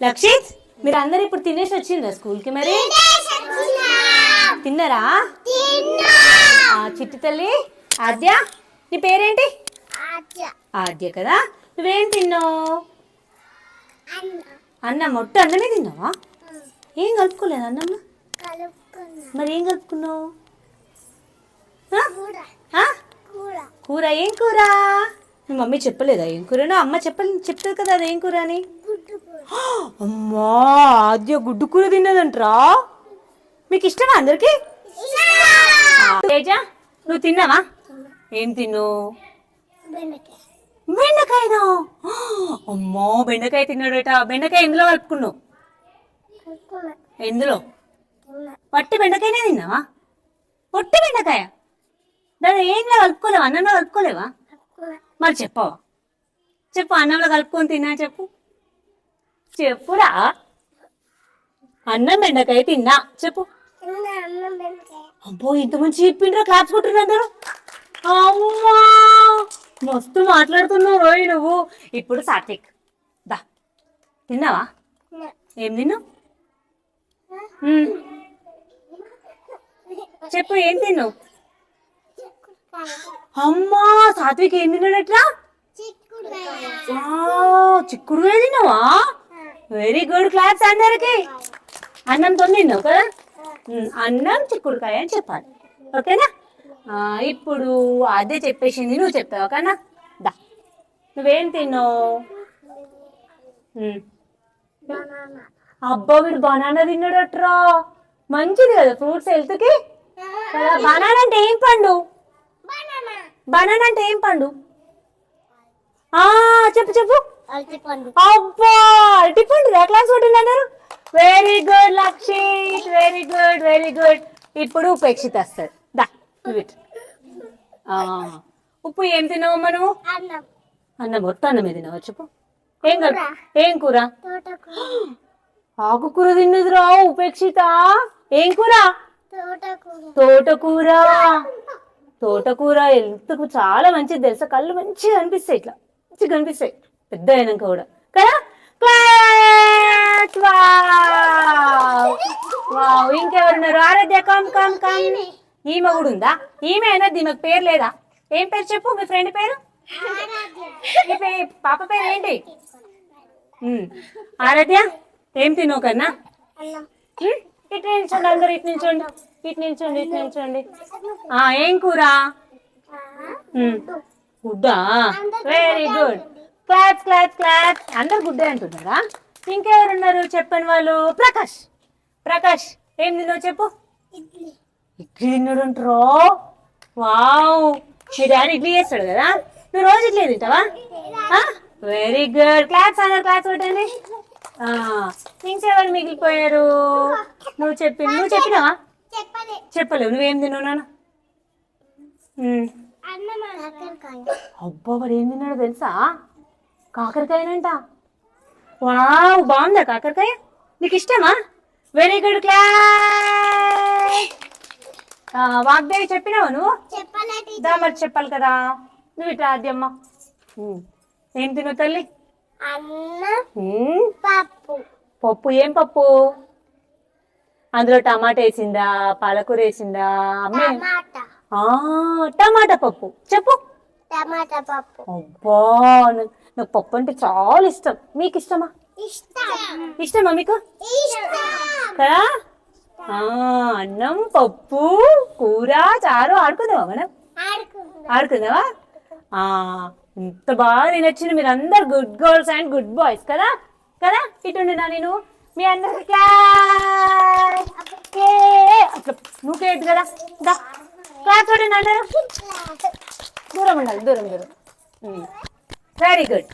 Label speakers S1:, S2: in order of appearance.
S1: లక్షిత్, మీరు అందరు ఇప్పుడు తినేసి వచ్చిండ్రా స్కూల్కి? మరి తిన్నారా? చిట్టి తల్లి ఆద్య, నీ పేరేంటి? ఆద్య కదా. నువ్వేం తిన్నావు? అన్నం. మొట్ట అన్నమే తిన్నావా? ఏం కలుపుకోలేదు అన్నమ్మ? మరి ఏం కలుపుకున్నావు? కూర. ఏం కూర? మీ మమ్మీ చెప్పలేదా ఏం కూరనో? అమ్మ చెప్తుంది కదా అదేం కూర అని. అమ్మా, ఆద్య గుడ్డు కూర తిన్నదంట్రా. మీకు ఇష్టమా అందరికి? తేజ, నువ్వు తిన్నావా? ఏం తిన్నావు? బెండకాయనా? అమ్మో, బెండకాయ తిన్నాడట. బెండకాయ ఎందులో కలుపుకున్నావు? ఎందులో? వట్టి బెండకాయనే తిన్నావా? వట్టి బెండకాయ దాన్ని ఏంలో కలుపుకోలేవా? అన్నంలో కలుపుకోలేవా? మరి చెప్పవా? చెప్పు, అన్నంలో కలుపుకొని తిన్నా చెప్పు. చెప్పురా. అన్నం బెండకాయ తిన్నా చెప్పు. అబ్బో, ఇంత మంచి చెప్పిండ్రా. క్లాప్స్ కొట్టిండ్రు అందరూ. అమ్మా, మస్తు మాట్లాడుతున్నావు రోయ్ నువ్వు. ఇప్పుడు సాత్విక్ దా, తిన్నావా? ఏం తిన్నావు? చెప్పు, ఏం తిన్నావు? అమ్మా, సాత్విక్ ఏం తిన్నాడట్లా? చిక్కుడుకాయ తిన్నావా? Very good. క్లాప్స్ అందరికి. అన్నంతో తిన్నావు కదా. అన్నం చిక్కుడుకాయ అని చెప్పాలి, ఓకేనా? ఇప్పుడు అదే చెప్పేసింది, నువ్వు చెప్తావు ఓకేనా? దా, నువ్వేం తిన్నావు? అబ్బా, వీడు బనానా తిన్నాడట్రా. మంచిది కదా ఫ్రూట్స్ హెల్త్కి కదా. బనానా అంటే ఏం పండు? బనానా అంటే ఏం పండు? చెప్పు చెప్పు. అబ్బా, అరటిపండు క్లాస్ కొట్టింది అందరు. Very good Lakshit, very good very good. ఇప్పుడు ఉపేక్షిత వస్తుంది. దా, ఉప్పు ఏం తిన్నావమ్మా నువ్వు? అన్నం. మొత్తం అన్నమే తిన్నావా? చెప్పు. ఏం కూర? ఆకుకూర తిన్నదిరా ఉపేక్షిత. ఏం కూర? తోటకూర. తోటకూర హెల్త్కు చాలా మంచిది తెలుసా. కళ్ళు మంచిగా కనిపిస్తాయి, ఇట్లా మంచిగా కనిపిస్తాయి పెద్ద అయినాక కూడా కదా. ఇంకెవరున్నారు? ఆరాధ్య, కమ్ కమ్ కమ్. ఈమె కూడా ఉందా? ఈమె అయినా దీనికి పేరు లేదా? ఏం పేరు చెప్పు, మీ ఫ్రెండ్ పేరు? పాప పేరు ఏంటి? ఆరాధ్య, ఏం తిన్నావు కన్నా? ఇటు నిల్చోండి అందరు, ఇటు నిల్చోండి, ఇటు నిల్చోండి, ఇటు నిల్చోండి. ఏం కూర? గుడ్డా. Very good. Claps claps claps. అందరు గుడ్డే అంటున్నారా? ఇంకెవరున్నారు చెప్పని వాళ్ళు? ప్రకాష్. ప్రకాష్, ఏం తిన్నావు చెప్పు. ఇడ్లీ తిన్నాడు అంటారా? వావ్, మీ డాడీ ఇడ్లీ చేస్తాడు కదా. నువ్వు రోజు ఇడ్లీ తింటావా? Very good. క్లాప్స్ అందరు క్లాప్స్ కొట్టండి. ఇంకెవరు మిగిలిపోయారు? నువ్వు చెప్పినావా? చెప్పలేవు. నువ్వేం తిన్నావు నాన్న? అబ్బా, వాడు ఏం తిన్నాడో తెలుసా? కాకరకాయనంట. వావ్, బాగుందా కాకరకాయ? నీకు ఇష్టమా? Very good. క్లాస్. వాగ్దేవి చెప్పినావా నువ్వు? దా, మరి చెప్పాలి కదా. నువ్వు ఇట్లా ఆద్యమ్మ. ఏం తిన్నావు తల్లి? పప్పు. ఏం పప్పు? అందులో టమాటా వేసిందా, పాలకూర వేసిందా? అమ్మే టమాటా పప్పు. చెప్పు. టమాటా పప్పు. అబ్బా, నాకు పప్పు అంటే చాలా ఇష్టం. మీకు ఇష్టమా? ఇష్టమా మీకు కదా? అన్నం, పప్పు, కూర, చారు. ఆడుకుందావా మనం? ఆడుకుందావా? ఇంత బాగా తినొచ్చింది. మీరు అందరు good girls and good boys కదా. కదా, ఇటుండినా నేను మీ అందరికి క్లాస్. నువ్వు కేట్ కదా. క్లాస్ చూడండి అందరూ. దూరం ఉండాలి, దూరం. Very good.